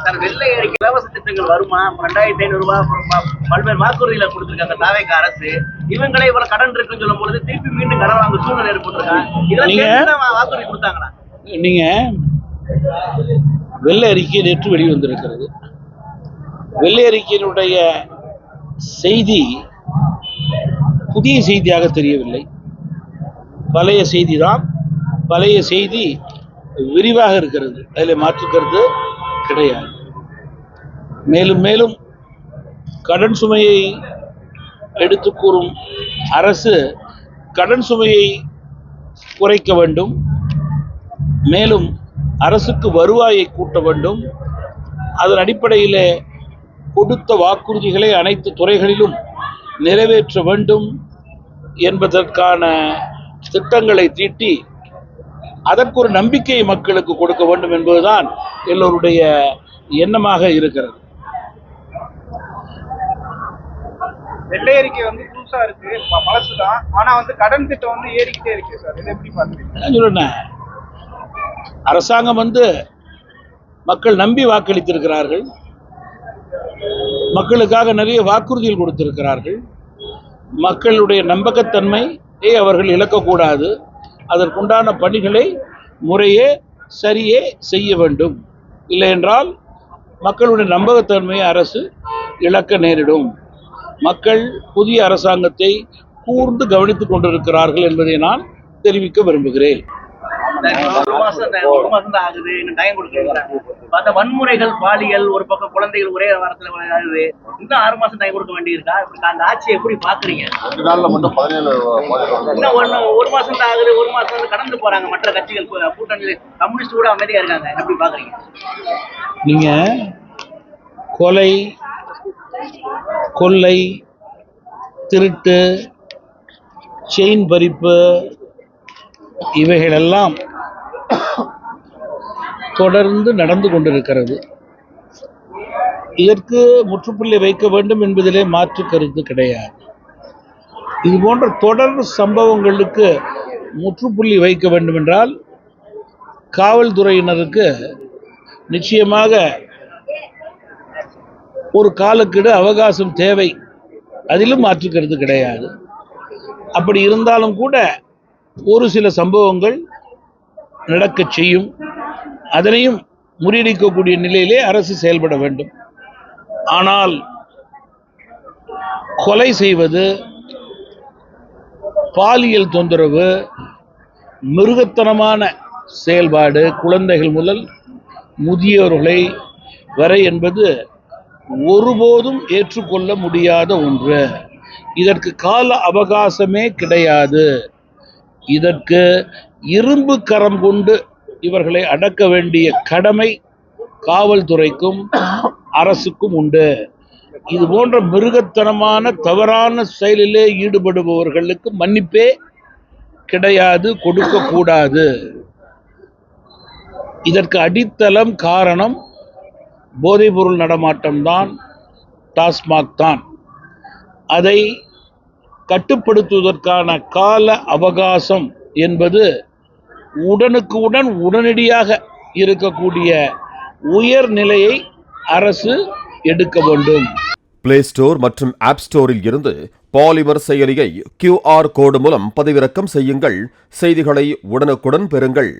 Sir வெள்ளை அறிக்கை இலவச திட்டங்கள் வருமா? 2500 ரூபாய் பல்வேறு வாக்குறுதிகளை கொடுத்திருக்காங்க தாவேக அரசு. இவங்களே இவ்வளவு கடன் இருக்குன்னு சொல்லும் பொழுது திருப்பி மீண்டும் கடன் வாங்க சூழ்நிலை ஏற்பட்டிருக்காங்க. இதெல்லாம் வாக்குறுதி கொடுத்தாங்களா? நீங்க வெள்ளை அறிக்கை நேற்று வெளிவந்திருக்கிறது. வெள்ளை அறிக்கையினுடைய செய்தி புதிய செய்தியாக தெரியவில்லை, பழைய செய்திதான். பழைய செய்தி விரிவாக இருக்கிறது, அதில் மாற்றுக்கிறது கிடையாது. மேலும் மேலும் கடன் சுமையை எடுத்து கூறும் அரசு கடன் சுமையை குறைக்க வேண்டும், மேலும் அரசுக்கு வருவாயை கூட்ட வேண்டும். அதன் அடிப்படையில் கொடுத்த வாக்குறுதிகளை அனைத்து துறைகளிலும் நிறைவேற்ற வேண்டும் என்பதற்கான திட்டங்களை தீட்டி அதற்கு ஒரு நம்பிக்கையை மக்களுக்கு கொடுக்க வேண்டும் என்பதுதான் எல்லோருடைய எண்ணமாக இருக்கிறது. வெள்ளை அறிக்கை புதுசா இருக்கு, பழசுதான். ஆனா கடன் திட்டம் ஏறிக்கிட்டே இருக்கு சார். இதை எப்படி பாக்குறீங்க? அரசாங்கம் மக்கள் நம்பி வாக்களித்திருக்கிறார்கள், மக்களுக்காக நிறைய வாக்குறுதிகள் கொடுத்திருக்கிறார்கள். மக்களுடைய நம்பகத்தன்மையை அவர்கள் இழக்கக்கூடாது. அதற்குண்டான பணிகளை முறையே சரியே செய்ய வேண்டும். இல்லை என்றால் மக்களுடைய நம்பகத்தன்மையை அரசு இழக்க நேரிடும். மக்கள் புதிய அரசாங்கத்தை கூர்ந்து கவனித்துக் கொண்டிருக்கிறார்கள் என்பதை நான் தெரிவிக்க விரும்புகிறேன். ஒரு மாசம் தான் ஆகுது, இன்னும் டைம் கொடுக்க. வன்முறைகள், பாலியல், ஒரு பக்கம் குழந்தைகள் ஒரே வாரத்துல ஆகுது, இன்னும் 6 மாசம் டைம் கொடுக்க வேண்டியிருக்கா? அந்த ஆட்சியை எப்படி பாக்குறீங்க? இன்னும் 1 மாசம் தான் ஆகுது, 1 மாசம் கடந்து போறாங்க. மற்ற கட்சிகள் கூட்டணி கம்யூனிஸ்ட் கூட அமைதியா இருக்காங்க, எப்படி பாக்குறீங்க? நீங்க கொலை, கொள்ளை, திருட்டு, செயின் பறிப்பு இவைகளெல்லாம் தொடர்ந்து நடந்து கொண்டிருக்கிறது. இதற்கு முற்றுப்புள்ளி வைக்க வேண்டும் என்பதிலே மாற்று கருத்து கிடையாது. இது போன்ற தொடர் சம்பவங்களுக்கு முற்றுப்புள்ளி வைக்க வேண்டும் என்றால் காவல்துறையினருக்கு நிச்சயமாக ஒரு காலக்கெடு அவகாசம் தேவை, அதிலும் மாற்று கருத்து கிடையாது. அப்படி இருந்தாலும் கூட ஒரு சில சம்பவங்கள் நடக்க செய்யும். அதனையும் முறியடிக்கக்கூடிய நிலையிலே அரசு செயல்பட வேண்டும். ஆனால் கொலை செய்வது, பாலியல் தொந்தரவு, மிருகத்தனமான செயல்பாடு, குழந்தைகள் முதல் முதியோர்களை வரை என்பது ஒருபோதும் ஏற்றுக்கொள்ள முடியாத ஒன்று. இதற்கு கால அவகாசமே கிடையாது. இதற்கு இரும்பு கரம் கொண்டு இவர்களை அடக்க வேண்டிய கடமை காவல்துறைக்கும் அரசுக்கும் உண்டு. இது போன்ற மிருகத்தனமான தவறான செயலிலே ஈடுபடுபவர்களுக்கு மன்னிப்பே கிடையாது, கொடுக்கக்கூடாது. இதற்கு அடித்தளம் காரணம் போதைப்பொருள் நடமாட்டம்தான், டாஸ்மாக் தான். அதை கட்டுப்படுத்துவதற்கான கால அவகாசம் என்பது உடனுக்குடன் உடனடியாக இருக்கக்கூடிய உயர் நிலையை அரசு எடுக்க வேண்டும். பிளே ஸ்டோர் மற்றும் ஆப் ஸ்டோரில் இருந்து பாலிமர் செயலியை QR கோடு மூலம் பதிவிறக்கம் செய்யுங்கள். செய்திகளை உடனுக்குடன் பெறுங்கள்.